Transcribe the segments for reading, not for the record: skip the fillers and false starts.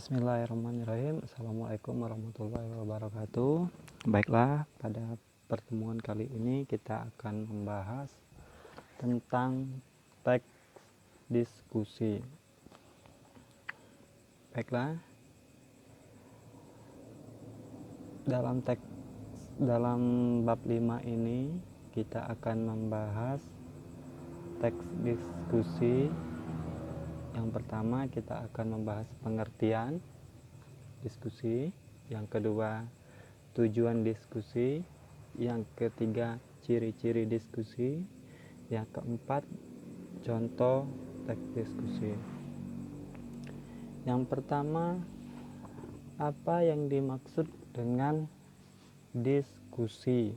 Bismillahirrahmanirrahim. Assalamualaikum warahmatullahi wabarakatuh. Baiklah, pada pertemuan kali ini kita akan membahas tentang teks diskusi. Baiklah, dalam bab 5 ini kita akan membahas teks diskusi. Yang pertama kita akan membahas pengertian diskusi, yang kedua tujuan diskusi, yang ketiga ciri-ciri diskusi, yang keempat contoh teks diskusi. Yang pertama, apa yang dimaksud dengan diskusi?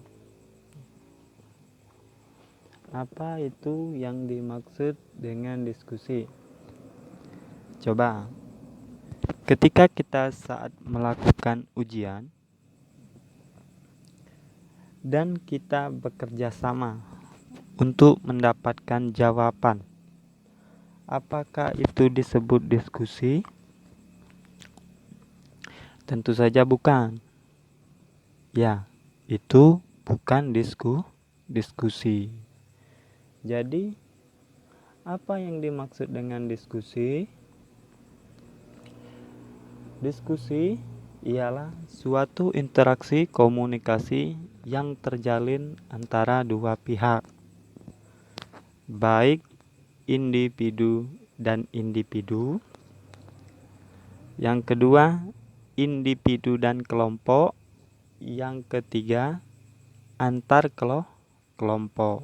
Apa itu yang dimaksud dengan diskusi? Coba, ketika kita saat melakukan ujian dan kita bekerja sama untuk mendapatkan jawaban, apakah itu disebut diskusi? Tentu saja bukan. Ya, itu bukan diskusi. Jadi, apa yang dimaksud dengan diskusi? Diskusi ialah suatu interaksi komunikasi yang terjalin antara dua pihak, baik individu dan individu. Yang kedua, individu dan kelompok. Yang ketiga, antar kelompok.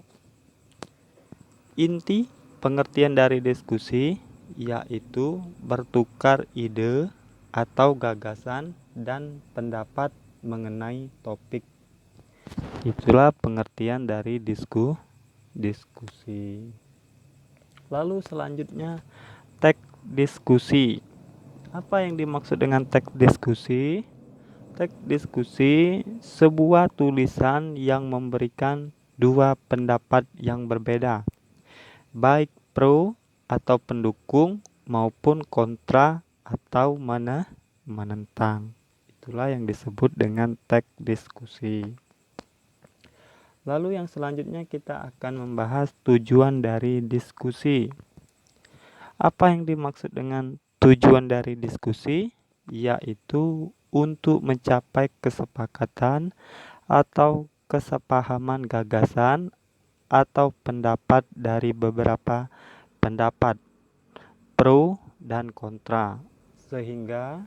Inti pengertian dari diskusi yaitu bertukar ide atau gagasan dan pendapat mengenai topik. Itulah pengertian dari diskusi. Lalu selanjutnya teks diskusi. Apa yang dimaksud dengan teks diskusi? Teks diskusi sebuah tulisan yang memberikan dua pendapat yang berbeda, baik pro atau pendukung maupun kontra atau menentang. Itulah yang disebut dengan teks diskusi. Lalu yang selanjutnya kita akan membahas tujuan dari diskusi. Apa yang dimaksud dengan tujuan dari diskusi? Yaitu untuk mencapai kesepakatan atau kesepahaman gagasan atau pendapat dari beberapa pendapat pro dan kontra, sehingga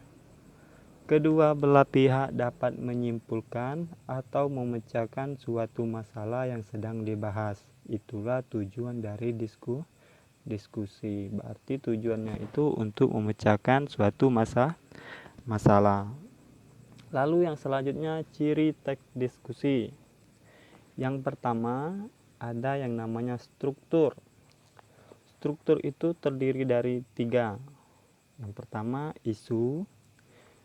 kedua belah pihak dapat menyimpulkan atau memecahkan suatu masalah yang sedang dibahas. Itulah tujuan dari diskusi. Berarti tujuannya itu untuk memecahkan suatu masalah. Lalu yang selanjutnya ciri teks diskusi. Yang pertama ada yang namanya struktur. Struktur itu terdiri dari 3. Yang pertama isu,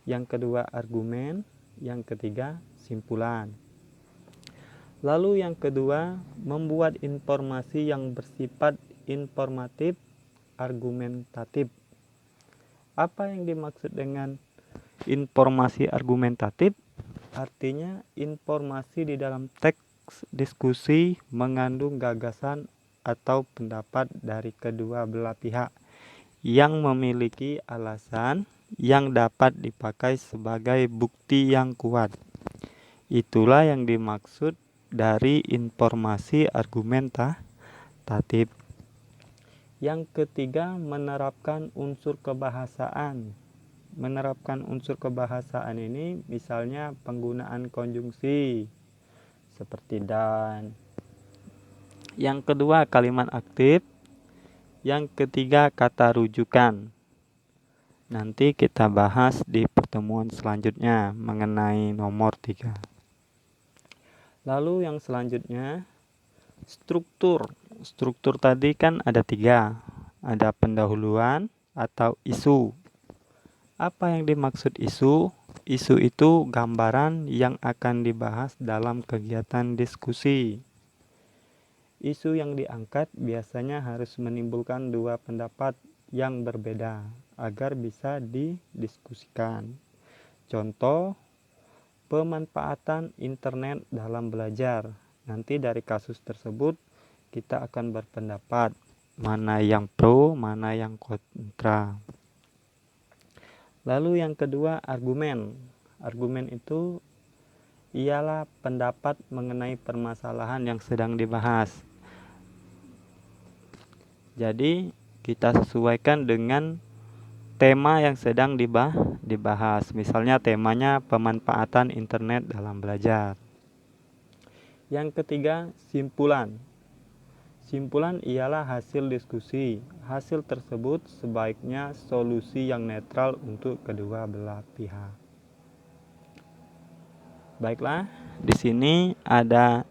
yang kedua argumen, yang ketiga simpulan. Lalu yang kedua membuat informasi yang bersifat informatif, argumentatif. Apa yang dimaksud dengan informasi argumentatif? Artinya informasi di dalam teks diskusi mengandung gagasan atau pendapat dari kedua belah pihak yang memiliki alasan yang dapat dipakai sebagai bukti yang kuat. Itulah yang dimaksud dari informasi argumentatif. Yang ketiga, menerapkan unsur kebahasaan. Menerapkan unsur kebahasaan ini misalnya penggunaan konjungsi seperti dan. Yang kedua, kalimat aktif. Yang ketiga, kata rujukan. Nanti kita bahas di pertemuan selanjutnya mengenai nomor 3. Lalu yang selanjutnya struktur. Struktur tadi kan ada 3. Ada pendahuluan atau isu. Apa yang dimaksud isu? Isu itu gambaran yang akan dibahas dalam kegiatan diskusi. Isu yang diangkat biasanya harus menimbulkan dua pendapat yang berbeda. agar bisa didiskusikan. Contoh, pemanfaatan internet dalam belajar. Nanti dari kasus tersebut kita akan berpendapat mana yang pro, mana yang kontra. Lalu yang kedua, argumen. Argumen itu ialah pendapat mengenai permasalahan yang sedang dibahas. Jadi kita sesuaikan dengan tema yang sedang dibahas. Misalnya temanya pemanfaatan internet dalam belajar. Yang ketiga, simpulan. Simpulan ialah hasil diskusi. Hasil tersebut sebaiknya solusi yang netral untuk kedua belah pihak. Baiklah, di sini ada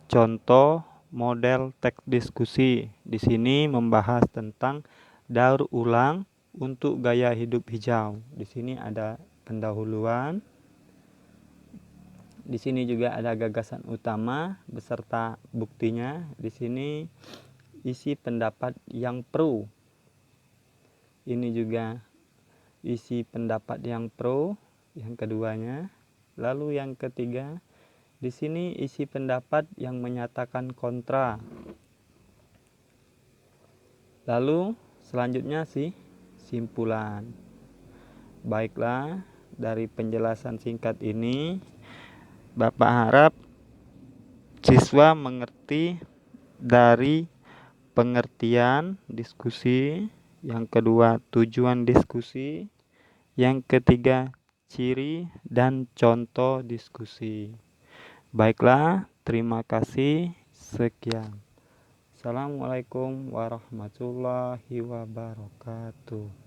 contoh model teks diskusi. Di sini membahas tentang daur ulang untuk gaya hidup hijau. Di sini ada pendahuluan. Di sini juga ada gagasan utama beserta buktinya. Di sini isi pendapat yang pro. Ini juga isi pendapat yang pro yang keduanya. Lalu yang ketiga, di sini isi pendapat yang menyatakan kontra. Lalu selanjutnya simpulan. Baiklah, dari penjelasan singkat ini Bapak harap siswa mengerti dari pengertian diskusi, yang kedua tujuan diskusi, yang ketiga ciri dan contoh diskusi. Baiklah, terima kasih. Sekian. Assalamualaikum warahmatullahi wabarakatuh.